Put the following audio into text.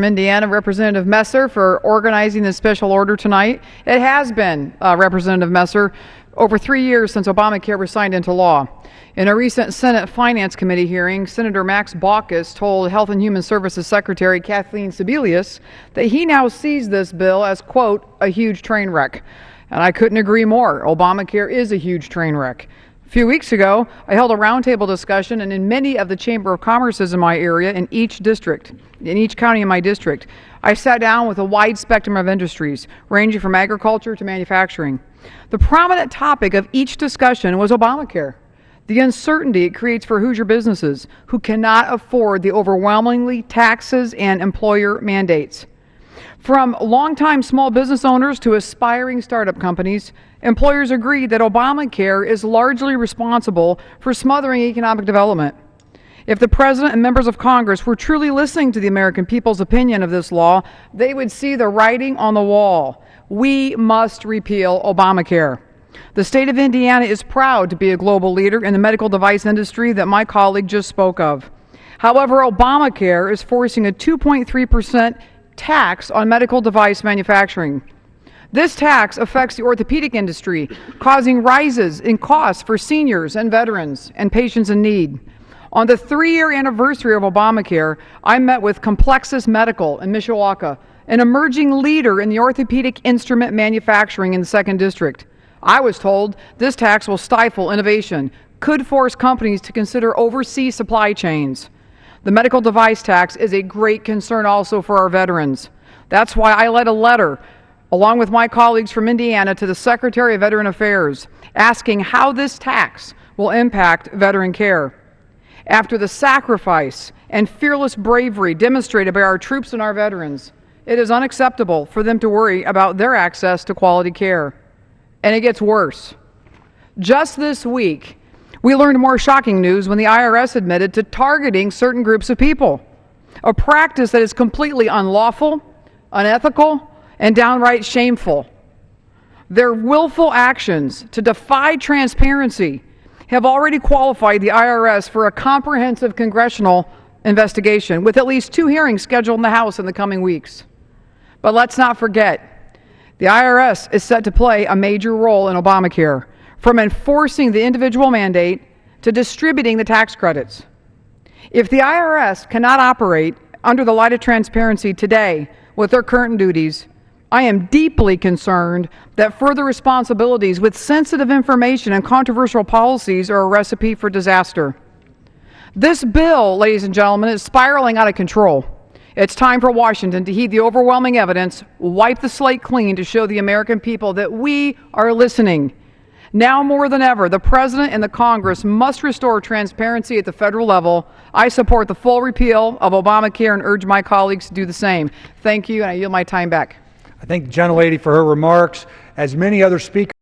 Indiana, Representative Messer, for organizing this special order tonight. It has been, Representative Messer, over 3 years since Obamacare was signed into law. In a recent Senate Finance Committee hearing, Senator Max Baucus told Health and Human Services Secretary Kathleen Sebelius that he now sees this bill as, quote, a huge train wreck. And I couldn't agree more. Obamacare is a huge train wreck. A few weeks ago, I held a roundtable discussion, and in many of the Chamber of Commerce's in my area, in each district, in each county in my district, I sat down with a wide spectrum of industries, ranging from agriculture to manufacturing. The prominent topic of each discussion was Obamacare, the uncertainty it creates for Hoosier businesses who cannot afford the overwhelmingly taxes and employer mandates. From longtime small business owners to aspiring startup companies, employers agree that Obamacare is largely responsible for smothering economic development. If the President and members of Congress were truly listening to the American people's opinion of this law, they would see the writing on the wall. We must repeal Obamacare. The state of Indiana is proud to be a global leader in the medical device industry that my colleague just spoke of. However, Obamacare is forcing a 2.3% tax on medical device manufacturing. This tax affects the orthopedic industry, causing rises in costs for seniors and veterans and patients in need. On the 3-year anniversary of Obamacare, I met with Complexus Medical in Mishawaka, an emerging leader in the orthopedic instrument manufacturing in the 2nd District. I was told this tax will stifle innovation, could force companies to consider overseas supply chains. The medical device tax is a great concern also for our veterans. That's why I led a letter, along with my colleagues from Indiana, to the Secretary of Veteran Affairs, asking how this tax will impact veteran care. After the sacrifice and fearless bravery demonstrated by our troops and our veterans, it is unacceptable for them to worry about their access to quality care. And it gets worse. Just this week, we learned more shocking news when the IRS admitted to targeting certain groups of people, a practice that is completely unlawful, unethical, and downright shameful. Their willful actions to defy transparency have already qualified the IRS for a comprehensive congressional investigation, with at least 2 hearings scheduled in the House in the coming weeks. But let's not forget, the IRS is set to play a major role in Obamacare, from enforcing the individual mandate to distributing the tax credits. If the IRS cannot operate under the light of transparency today with their current duties, I am deeply concerned that further responsibilities with sensitive information and controversial policies are a recipe for disaster. This bill, ladies and gentlemen, is spiraling out of control. It's time for Washington to heed the overwhelming evidence, wipe the slate clean to show the American people that we are listening. Now more than ever, the President and the Congress must restore transparency at the federal level. I support the full repeal of Obamacare and urge my colleagues to do the same. Thank you, and I yield my time back. I thank the gentlelady for her remarks. As many other speakers